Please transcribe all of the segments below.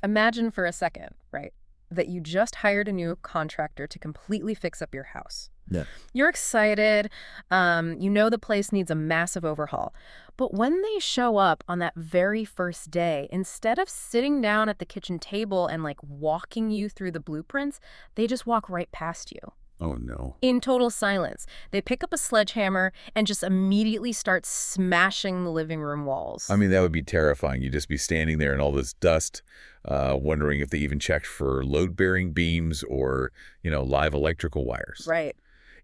Imagine for a second, right, that you just hired a new contractor to completely fix up your house. Yeah. You're excited. You know the place needs a massive overhaul. But when they show up on that very first day, instead of sitting down at the kitchen table and like walking you through the blueprints, they just walk right past you. Oh, no. In total silence, they pick up a sledgehammer and just immediately start smashing the living room I walls. mean, that would be terrifying. You'd just be standing there in all this dust, wondering if they even checked for load-bearing beams or, live electrical wires. Right.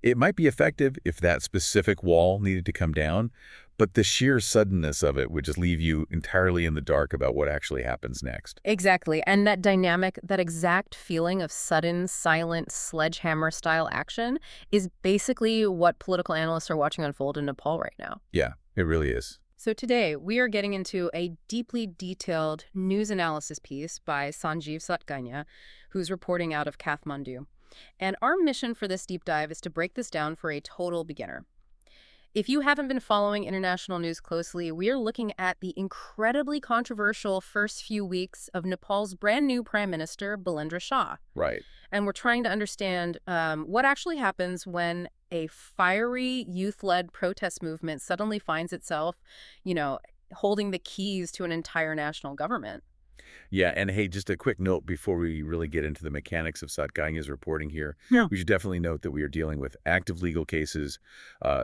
It might be effective if that specific wall needed to come down, but the sheer suddenness of it would just leave you entirely in the dark about what actually happens next. Exactly. And that dynamic, that exact feeling of sudden, silent, sledgehammer-style action is basically what political analysts are watching unfold in Nepal right now. Yeah, it really is. So today, we are getting into a deeply detailed news analysis piece by Sanjeev Satganya, who's reporting out of Kathmandu. And our mission for this deep dive is to break this down for a total beginner. If you haven't been following international news closely, we are looking at the incredibly controversial first few weeks of Nepal's brand new Prime Minister, Balendra Shah. Right. And we're trying to understand what actually happens when a fiery youth-led protest movement suddenly finds itself, holding the keys to an entire national government. Yeah, and hey, just a quick note before we really get into the mechanics of Satganya's reporting here. Yeah. We should definitely note that we are dealing with active legal cases,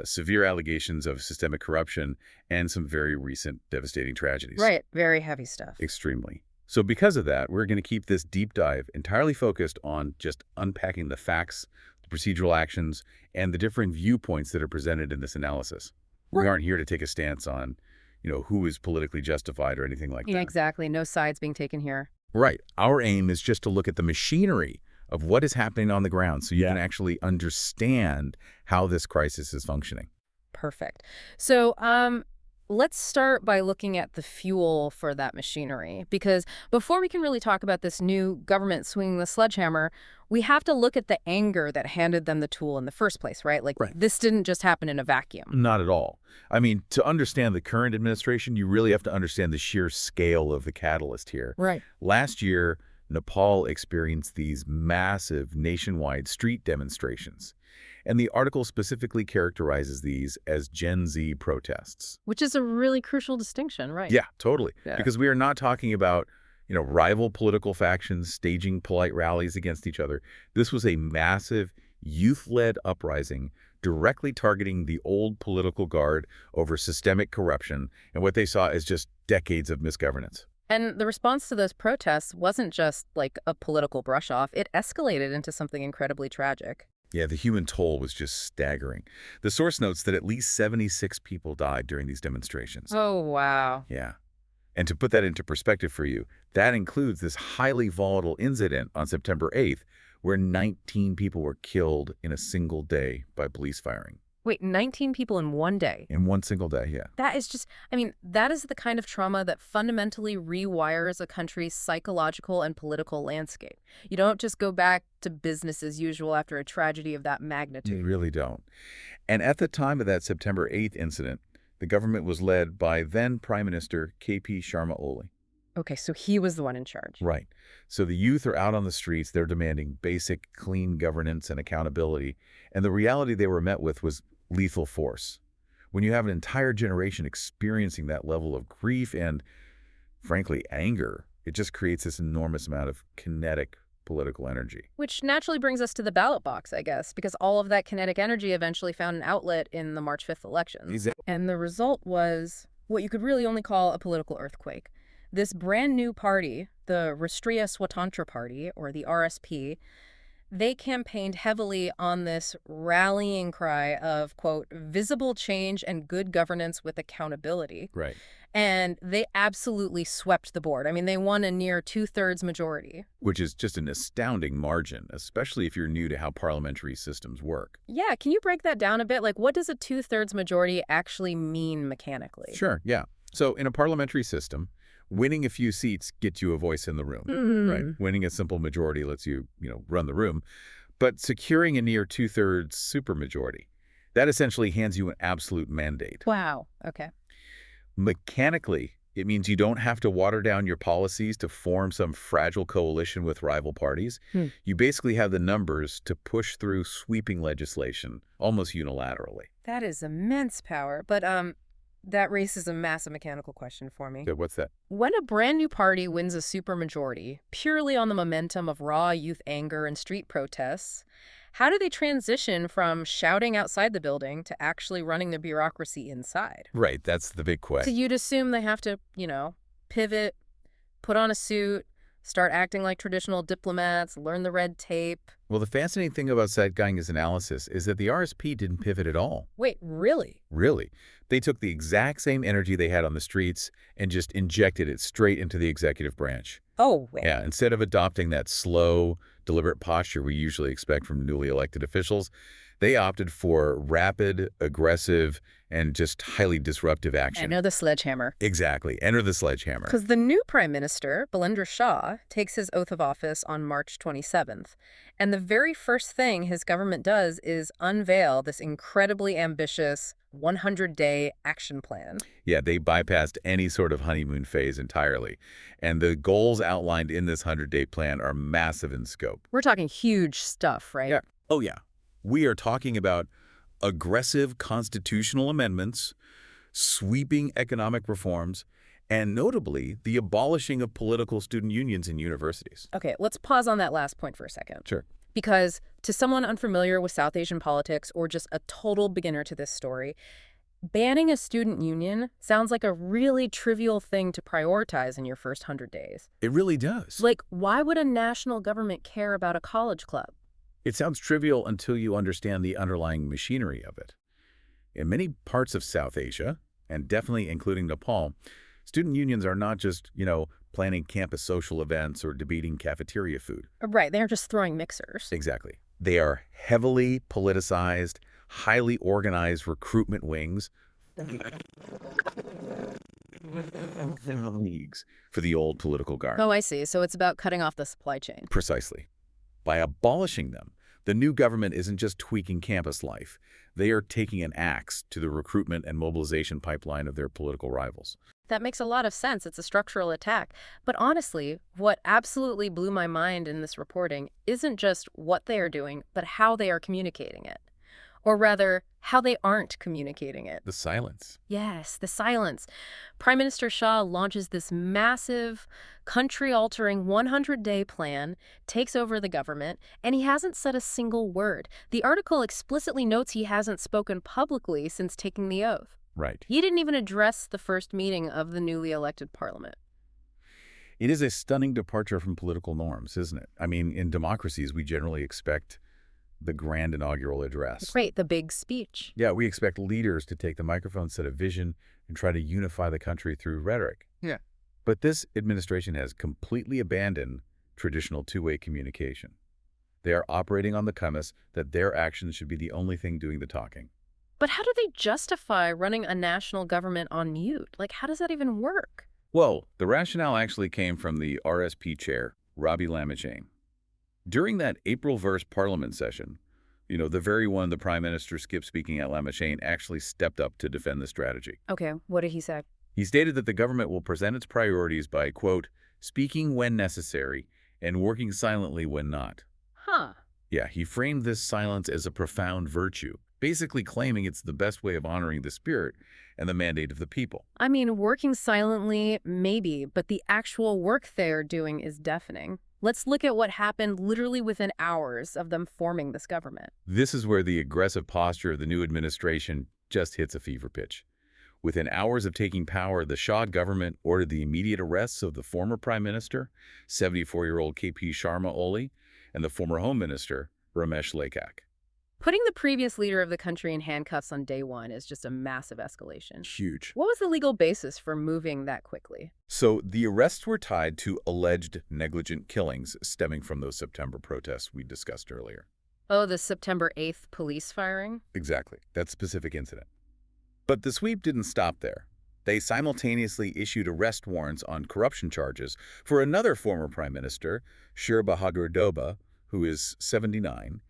severe allegations of systemic corruption, and some very recent devastating tragedies. Right. Very heavy stuff. Extremely. So because of that, we're going to keep this deep dive entirely focused on just unpacking the facts, the procedural actions, and the different viewpoints that are presented in this analysis. We aren't here to take a stance on who is politically justified or anything like Yeah, that. exactly. No sides being taken here. Right. Our aim is just to look at the machinery of what is happening on the ground so you can actually understand how this crisis is functioning. Perfect. So let's start by looking at the fuel for that machinery, because before we can really talk about this new government swinging the sledgehammer, we have to look at the anger that handed them the tool in the first place, right? Like, Right. this didn't just happen in a vacuum. Not at all. I mean, to understand the current administration, you really have to understand the sheer scale of the catalyst here. Right. Last year, Nepal experienced these massive nationwide street demonstrations. And the article specifically characterizes these as Gen Z protests. Which is a really crucial distinction, right? Yeah, totally. Yeah. Because we are not talking about, rival political factions staging polite rallies against each other. This was a massive youth-led uprising directly targeting the old political guard over systemic corruption and what they saw as just decades of misgovernance. And the response to those protests wasn't just like a political brush-off. It escalated into something incredibly tragic. Yeah, the human toll was just staggering. The source notes that at least 76 people died during these demonstrations. Oh, wow. Yeah. And to put that into perspective for you, that includes this highly volatile incident on September 8th, where 19 people were killed in a single day by police firing. Wait, 19 people in one day? In one single day, yeah. That is just, that is the kind of trauma that fundamentally rewires a country's psychological and political landscape. You don't just go back to business as usual after a tragedy of that You magnitude. really don't. And at the time of that September 8th incident, the government was led by then Prime Minister KP Sharma Oli. Okay, so he was the one in charge. Right. So the youth are out on the streets. They're demanding basic, clean governance and accountability. And the reality they were met with was lethal force. When you have an entire generation experiencing that level of grief and, frankly, anger, it just creates this enormous amount of kinetic political energy. Which naturally brings us to the ballot box, I guess, because all of that kinetic energy eventually found an outlet in the March 5th elections. Exactly. And the result was what you could really only call a political earthquake. This brand new party, the Rastriya Swatantra Party, or the RSP, they campaigned heavily on this rallying cry of, quote, visible change and good governance with accountability. Right. And they absolutely swept the board. They won a near 2/3 majority. Which is just an astounding margin, especially if you're new to how parliamentary systems work. Yeah, can you break that down a bit? Like, what does a 2/3 majority actually mean mechanically? Sure, yeah. So in a parliamentary system, winning a few seats gets you a voice in the room, right? Winning a simple majority lets you, run the room. But securing a near 2/3 supermajority, that essentially hands you an absolute mandate. Wow, okay. Mechanically, It means you don't have to water down your policies to form some fragile coalition with rival parties. Hmm. You basically have the numbers to push through sweeping legislation, almost unilaterally. That is immense power, but that raises a massive mechanical question for me. So what's that? When a brand new party wins a supermajority, purely on the momentum of raw youth anger and street protests, how do they transition from shouting outside the building to actually running the bureaucracy inside? Right, that's the big So question. you'd assume they have to, pivot, put on a suit, start acting like traditional diplomats, learn the red tape. Well, the fascinating thing about Saitganya's analysis is that the RSP didn't pivot at all. Wait, really? Really. They took the exact same energy they had on the streets and just injected it straight into the executive branch. Oh, wait. Yeah, instead of adopting that slow, deliberate posture we usually expect from newly elected officials, they opted for rapid, aggressive, and just highly disruptive I action. know the sledgehammer. Exactly. Enter the sledgehammer. Because the new prime minister, Balendra Shah, takes his oath of office on March 27th. And the very first thing his government does is unveil this incredibly ambitious 100-day action plan. Yeah, they bypassed any sort of honeymoon phase entirely. And the goals outlined in this 100-day plan are massive in scope. We're talking huge stuff, right? Yeah. Oh, yeah. We are talking about aggressive constitutional amendments, sweeping economic reforms, and notably, the abolishing of political student unions in universities. Okay, let's pause on that last point for a second. Sure. Because to someone unfamiliar with South Asian politics or just a total beginner to this story, banning a student union sounds like a really trivial thing to prioritize in your first 100 days. It really does. Like, why would a national government care about a college club? It sounds trivial until you understand the underlying machinery of it. In many parts of South Asia, and definitely including Nepal, student unions are not just, planning campus social events or debating cafeteria food. Right, they're just throwing mixers. Exactly. They are heavily politicized, highly organized recruitment wings leagues for the old political guard. Oh, I see. So it's about cutting off the supply chain. Precisely. By abolishing them, the new government isn't just tweaking campus life. They are taking an axe to the recruitment and mobilization pipeline of their political rivals. That makes a lot of sense. It's a structural attack. But honestly, what absolutely blew my mind in this reporting isn't just what they are doing, but how they are communicating it. Or rather, how they aren't communicating it. The silence. Yes, the silence. Prime Minister Shah launches this massive, country-altering 100-day plan, takes over the government, and he hasn't said a single word. The article explicitly notes he hasn't spoken publicly since taking the oath. Right. He didn't even address the first meeting of the newly elected parliament. It is a stunning departure from political norms, isn't it? I mean, in democracies, we generally expect the grand inaugural address. Right, the big speech. Yeah, we expect leaders to take the microphone, set a vision, and try to unify the country through rhetoric. Yeah. But this administration has completely abandoned traditional two-way communication. They are operating on the premise that their actions should be the only thing doing the talking. But how do they justify running a national government on mute? Like, how does that even work? Well, the rationale actually came from the RSP chair, Rabi Lamajane. During that April 1st Parliament session, the very one the Prime Minister skipped speaking at Lamajane actually stepped up to defend the strategy. Okay, what did he say? He stated that the government will present its priorities by, quote, speaking when necessary and working silently when not. Huh. Yeah, he framed this silence as a profound virtue, basically claiming it's the best way of honoring the spirit and the mandate of the people. I mean, working silently, maybe, but the actual work they're doing is deafening. Let's look at what happened literally within hours of them forming this government. This is where the aggressive posture of the new administration just hits a fever pitch. Within hours of taking power, the Shah government ordered the immediate arrests of the former prime minister, 74-year-old KP Sharma Oli, and the former home minister, Ramesh Lekak. Putting the previous leader of the country in handcuffs on day one is just a massive escalation. Huge. What was the legal basis for moving that quickly? So the arrests were tied to alleged negligent killings stemming from those September protests we discussed earlier. Oh, the September 8th police firing? Exactly, that specific incident. But the sweep didn't stop there. They simultaneously issued arrest warrants on corruption charges for another former prime minister, Sher Bahadur Doba, who is 79,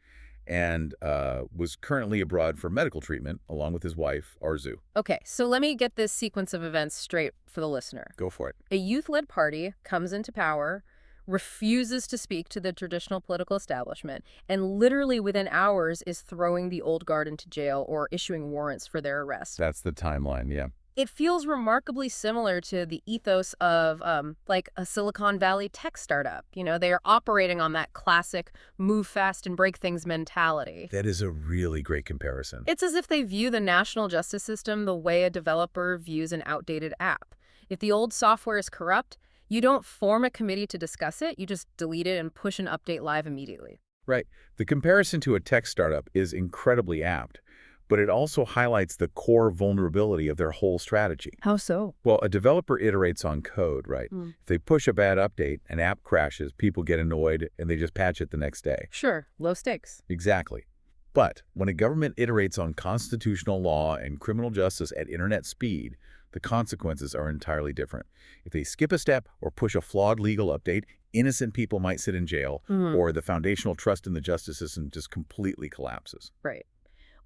and was currently abroad for medical treatment along with his wife, Arzu. Okay, so let me get this sequence of events straight for the listener. Go for it. A youth-led party comes into power, refuses to speak to the traditional political establishment, and literally within hours is throwing the old guard into jail or issuing warrants for their arrest. That's the timeline, yeah. It feels remarkably similar to the ethos of, like, a Silicon Valley tech startup. You know, they are operating on that classic move fast and break things mentality. That is a really great comparison. It's as if they view the national justice system the way a developer views an outdated app. If the old software is corrupt, you don't form a committee to discuss it, you just delete it and push an update live immediately. Right. The comparison to a tech startup is incredibly apt, but it also highlights the core vulnerability of their whole strategy. How so? Well, a developer iterates on code, right? If they push a bad update, an app crashes, people get annoyed, and they just patch it the next day. Sure, low stakes. Exactly. But when a government iterates on constitutional law and criminal justice at internet speed, the consequences are entirely different. If they skip a step or push a flawed legal update, innocent people might sit in jail, or the foundational trust in the justice system just completely collapses. Right.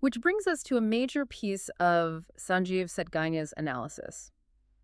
Which brings us to a major piece of Sanjeev Setgainia's analysis.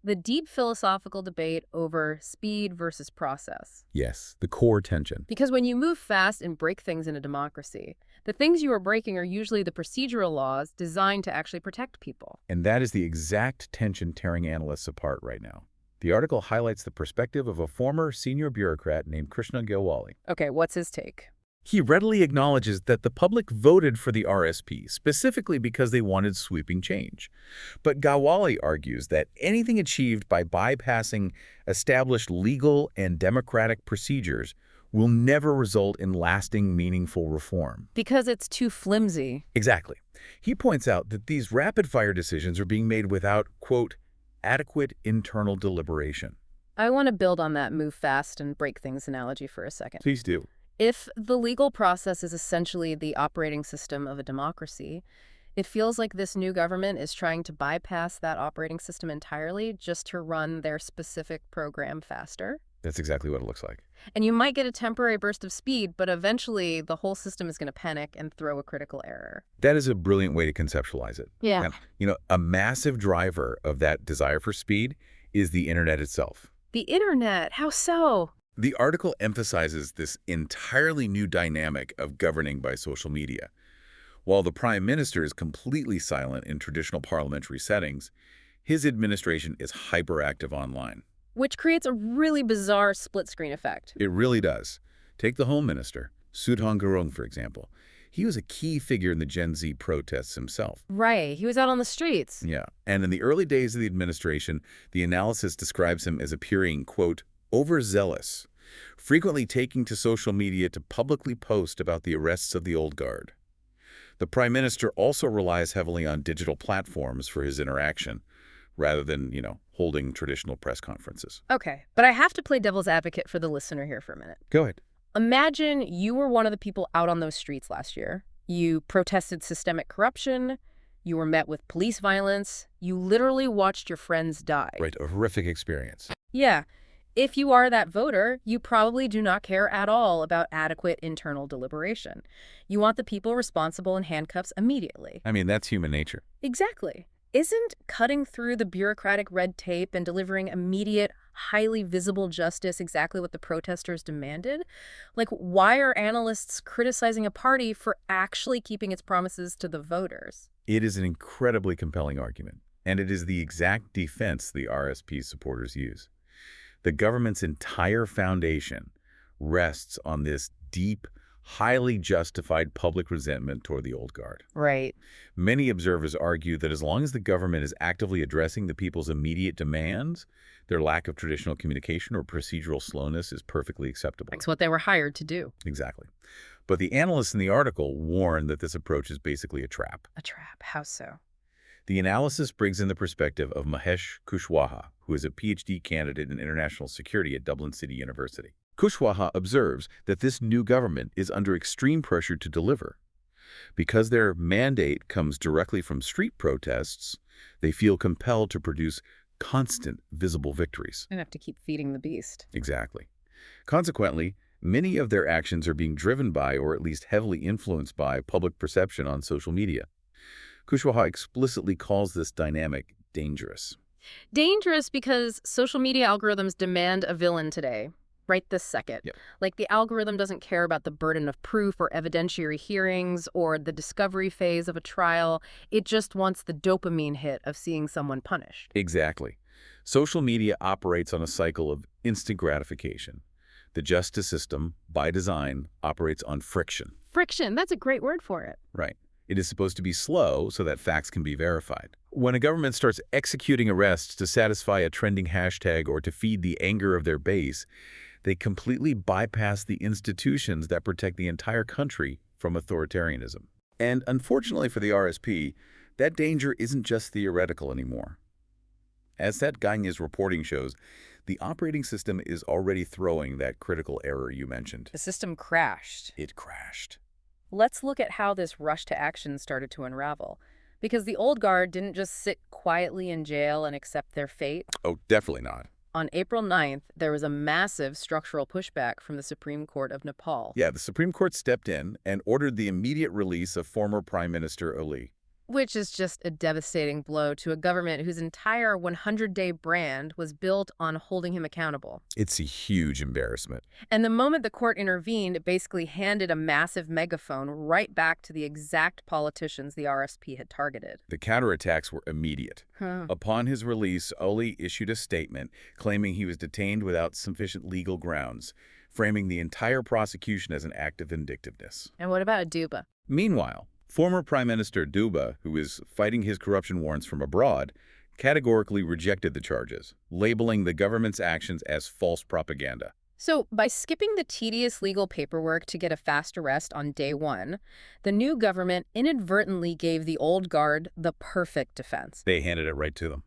The deep philosophical debate over speed versus process. Yes, the core tension. Because when you move fast and break things in a democracy, the things you are breaking are usually the procedural laws designed to actually protect people. And that is the exact tension tearing analysts apart right now. The article highlights the perspective of a former senior bureaucrat named Krishna Gowali. Okay, what's his take? He readily acknowledges that the public voted for the RSP specifically because they wanted sweeping change. But Gowali argues that anything achieved by bypassing established legal and democratic procedures will never result in lasting, meaningful reform. Because it's too flimsy. Exactly. He points out that these rapid-fire decisions are being made without, quote, adequate internal deliberation. I want to build on that move fast and break things analogy for a second. Please do. If the legal process is essentially the operating system of a democracy, it feels like this new government is trying to bypass that operating system entirely just to run their specific program faster. That's exactly what it looks like. And you might get a temporary burst of speed, but eventually the whole system is going to panic and throw a critical error. That is a brilliant way to conceptualize it. Yeah. And, a massive driver of that desire for speed is the internet itself. The internet, how so? The article emphasizes this entirely new dynamic of governing by social media. While the prime minister is completely silent in traditional parliamentary settings, his administration is hyperactive online. Which creates a really bizarre split-screen effect. It really does. Take the Home Minister, Sudhangurung, for example. He was a key figure in the Gen Z protests himself. Right, he was out on the streets. Yeah, and in the early days of the administration, the analysis describes him as appearing, quote, overzealous, frequently taking to social media to publicly post about the arrests of the old guard. The prime minister also relies heavily on digital platforms for his interaction, rather than, holding traditional press conferences. Okay, but I have to play devil's advocate for the listener here for a minute. Go ahead. Imagine you were one of the people out on those streets last year. You protested systemic corruption. You were met with police violence. You literally watched your friends die. Right, a horrific experience. Yeah. If you are that voter, you probably do not care at all about adequate internal deliberation. You want the people responsible in handcuffs immediately. I mean, that's human nature. Exactly. Isn't cutting through the bureaucratic red tape and delivering immediate, highly visible justice exactly what the protesters demanded? Like, why are analysts criticizing a party for actually keeping its promises to the voters? It is an incredibly compelling argument, and it is the exact defense the RSP supporters use. The government's entire foundation rests on this deep, highly justified public resentment toward the old guard. Right. Many observers argue that as long as the government is actively addressing the people's immediate demands, their lack of traditional communication or procedural slowness is perfectly acceptable. That's what they were hired to do. Exactly. But the analysts in the article warn that this approach is basically a trap. A trap. How so? The analysis brings in the perspective of Mahesh Kushwaha, who is a PhD candidate in international security at Dublin City University. Kushwaha observes that this new government is under extreme pressure to deliver. Because their mandate comes directly from street protests, they feel compelled to produce constant, visible victories. I have to keep feeding the beast. Exactly. Consequently, Many of their actions are being driven by, or at least heavily influenced by, public perception on social media. Kushwaha explicitly calls this dynamic dangerous. Dangerous because social media algorithms demand a villain today, right this second. Yep. Like the algorithm doesn't care about the burden of proof or evidentiary hearings or the discovery phase of a trial. It just wants the dopamine hit of seeing someone punished. Exactly. Social media operates on a cycle of instant gratification. The justice system, by design, operates on friction. Friction, that's a great word for it. Right. It is supposed to be slow so that facts can be verified. When a government starts executing arrests to satisfy a trending hashtag or to feed the anger of their base, they completely bypass the institutions that protect the entire country from authoritarianism. And unfortunately for the RSP, that danger isn't just theoretical anymore. As that Gagne's reporting shows, the operating system is already throwing that critical error you mentioned. The system crashed. It crashed. Let's look at how this rush to action started to unravel. Because the old guard didn't just sit quietly in jail and accept their fate. Oh, definitely not. On April 9th, there was a massive structural pushback from the Supreme Court of Nepal. Yeah, the Supreme Court stepped in and ordered the immediate release of former Prime Minister Ali. Which is just a devastating blow to a government whose entire 100-day brand was built on holding him accountable. It's a huge embarrassment. And the moment the court intervened, it basically handed a massive megaphone right back to the exact politicians the RSP had targeted. The counterattacks were immediate. Huh. Upon his release, Ali issued a statement claiming he was detained without sufficient legal grounds, framing the entire prosecution as an act of vindictiveness. And what about Aduba? Meanwhile, former Prime Minister Duba, who is fighting his corruption warrants from abroad, categorically rejected the charges, labeling the government's actions as false propaganda. So, by skipping the tedious legal paperwork to get a fast arrest on day one, the new government inadvertently gave the old guard the perfect defense. They handed it right to them.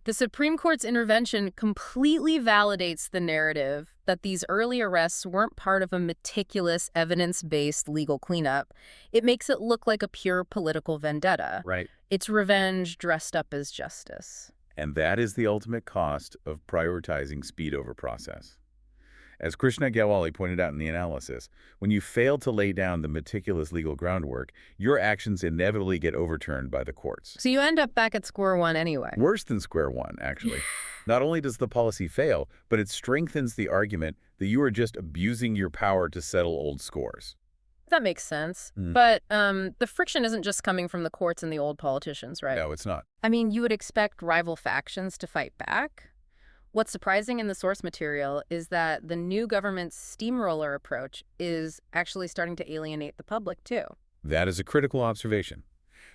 The Supreme Court's intervention completely validates the narrative that these early arrests weren't part of a meticulous, evidence-based legal cleanup. It makes it look like a pure political vendetta. Right. It's revenge dressed up as justice. And that is the ultimate cost of prioritizing speed over process. As Krishna Gawali pointed out in the analysis, when you fail to lay down the meticulous legal groundwork, your actions inevitably get overturned by the courts. So you end up back at square one anyway. Worse than square one, actually. Not only does the policy fail, but it strengthens the argument that you are just abusing your power to settle old scores. That makes sense. Mm. But the friction isn't just coming from the courts and the old politicians, right? No, it's not. I mean, you would expect rival factions to fight back. What's surprising in the source material is that the new government's steamroller approach is actually starting to alienate the public, too. That is a critical observation.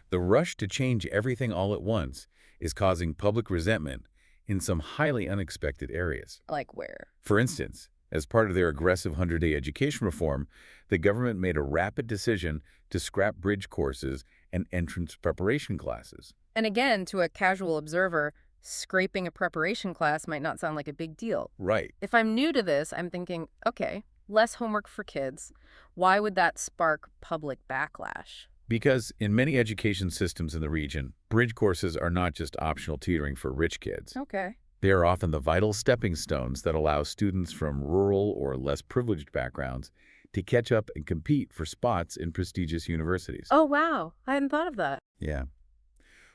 The rush to change everything all at once is causing public resentment in some highly unexpected areas. Like where? For instance, as part of their aggressive 100-day education reform, the government made a rapid decision to scrap bridge courses and entrance preparation classes. And again, to a casual observer, scraping a preparation class might not sound like a big deal. Right. If I'm new to this, I'm thinking, okay, less homework for kids. Why would that spark public backlash? Because in many education systems in the region, bridge courses are not just optional tutoring for rich kids. Okay. They are often the vital stepping stones that allow students from rural or less privileged backgrounds to catch up and compete for spots in prestigious universities. Oh, wow. I hadn't thought of that. Yeah.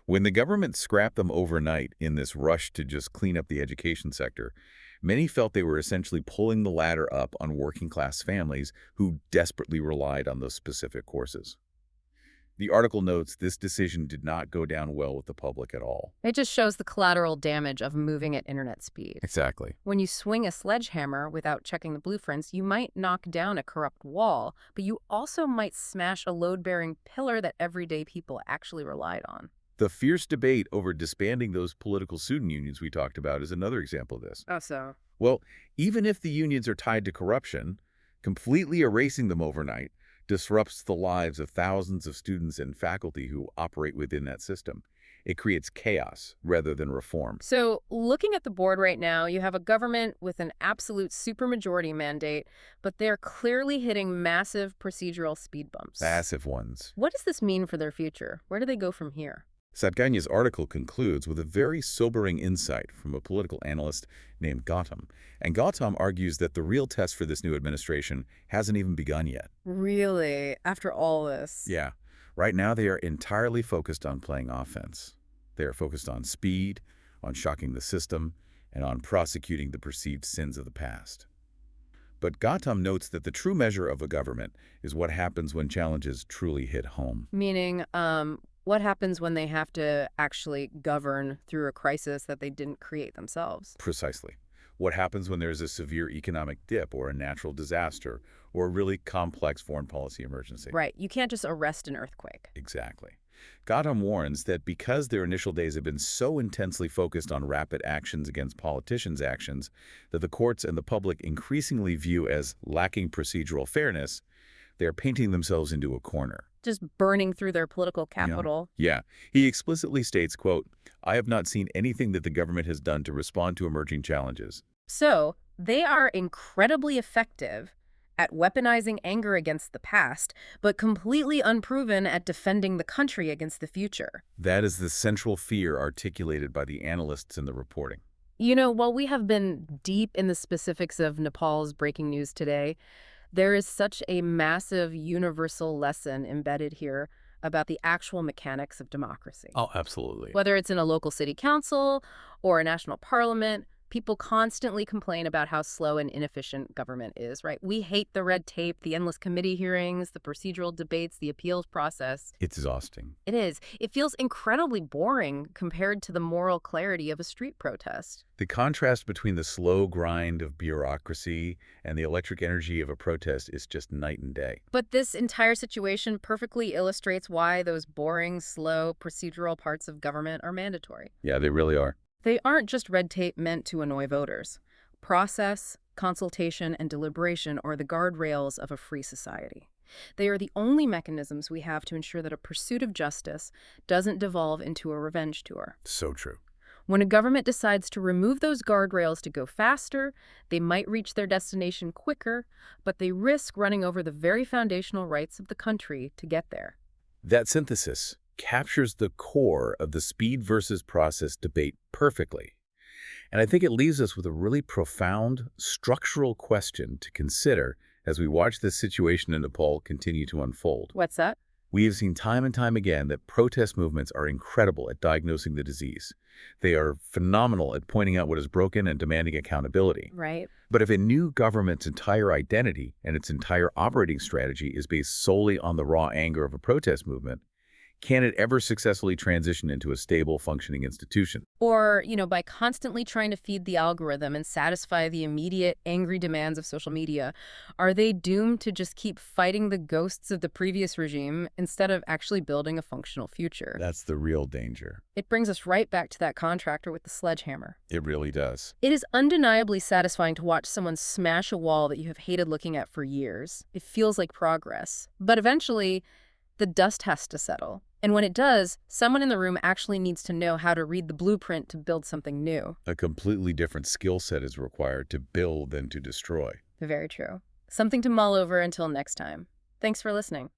When the government scrapped them overnight in this rush to just clean up the education sector, many felt they were essentially pulling the ladder up on working-class families who desperately relied on those specific courses. The article notes this decision did not go down well with the public at all. It just shows the collateral damage of moving at internet speed. Exactly. When you swing a sledgehammer without checking the blueprints, you might knock down a corrupt wall, but you also might smash a load-bearing pillar that everyday people actually relied on. The fierce debate over disbanding those political student unions we talked about is another example of this. Oh, so? Well, even if the unions are tied to corruption, completely erasing them overnight disrupts the lives of thousands of students and faculty who operate within that system. It creates chaos rather than reform. So, looking at the board right now, you have a government with an absolute supermajority mandate, but they're clearly hitting massive procedural speed bumps. Massive ones. What does this mean for their future? Where do they go from here? Satganya's article concludes with a very sobering insight from a political analyst named Gautam. And Gautam argues that the real test for this new administration hasn't even begun yet. Really? After all this? Yeah, right now they are entirely focused on playing offense. They are focused on speed, on shocking the system, and on prosecuting the perceived sins of the past. But Gautam notes that the true measure of a government is what happens when challenges truly hit home. Meaning, what happens when they have to actually govern through a crisis that they didn't create themselves? Precisely. What happens when there's a severe economic dip or a natural disaster or a really complex foreign policy emergency? Right. You can't just arrest an earthquake. Exactly. Gautam warns that because their initial days have been so intensely focused on rapid actions against politicians' actions that the courts and the public increasingly view as lacking procedural fairness, they are painting themselves into a corner. Just burning through their political capital. Yeah. He explicitly states, quote, "I have not seen anything that the government has done to respond to emerging challenges." So they are incredibly effective at weaponizing anger against the past, but completely unproven at defending the country against the future. That is the central fear articulated by the analysts in the reporting. You know, while we have been deep in the specifics of Nepal's breaking news today, there is such a massive universal lesson embedded here about the actual mechanics of democracy. Oh, absolutely. Whether it's in a local city council or a national parliament, people constantly complain about how slow and inefficient government is, right? We hate the red tape, the endless committee hearings, the procedural debates, the appeals process. It's exhausting. It is. It feels incredibly boring compared to the moral clarity of a street protest. The contrast between the slow grind of bureaucracy and the electric energy of a protest is just night and day. But this entire situation perfectly illustrates why those boring, slow, procedural parts of government are mandatory. Yeah, they really are. They aren't just red tape meant to annoy voters. Process, consultation, and deliberation are the guardrails of a free society. They are the only mechanisms we have to ensure that a pursuit of justice doesn't devolve into a revenge tour. So true. When a government decides to remove those guardrails to go faster, they might reach their destination quicker, but they risk running over the very foundational rights of the country to get there. That synthesis captures the core of the speed versus process debate perfectly. And I think it leaves us with a really profound structural question to consider as we watch this situation in Nepal continue to unfold. What's that? We have seen time and time again that protest movements are incredible at diagnosing the disease. They are phenomenal at pointing out what is broken and demanding accountability. Right. But if a new government's entire identity and its entire operating strategy is based solely on the raw anger of a protest movement, can it ever successfully transition into a stable, functioning institution? Or, by constantly trying to feed the algorithm and satisfy the immediate angry demands of social media, are they doomed to just keep fighting the ghosts of the previous regime instead of actually building a functional future? That's the real danger. It brings us right back to that contractor with the sledgehammer. It really does. It is undeniably satisfying to watch someone smash a wall that you have hated looking at for years. It feels like progress. But eventually, the dust has to settle. And when it does, someone in the room actually needs to know how to read the blueprint to build something new. A completely different skill set is required to build than to destroy. Very true. Something to mull over until next time. Thanks for listening.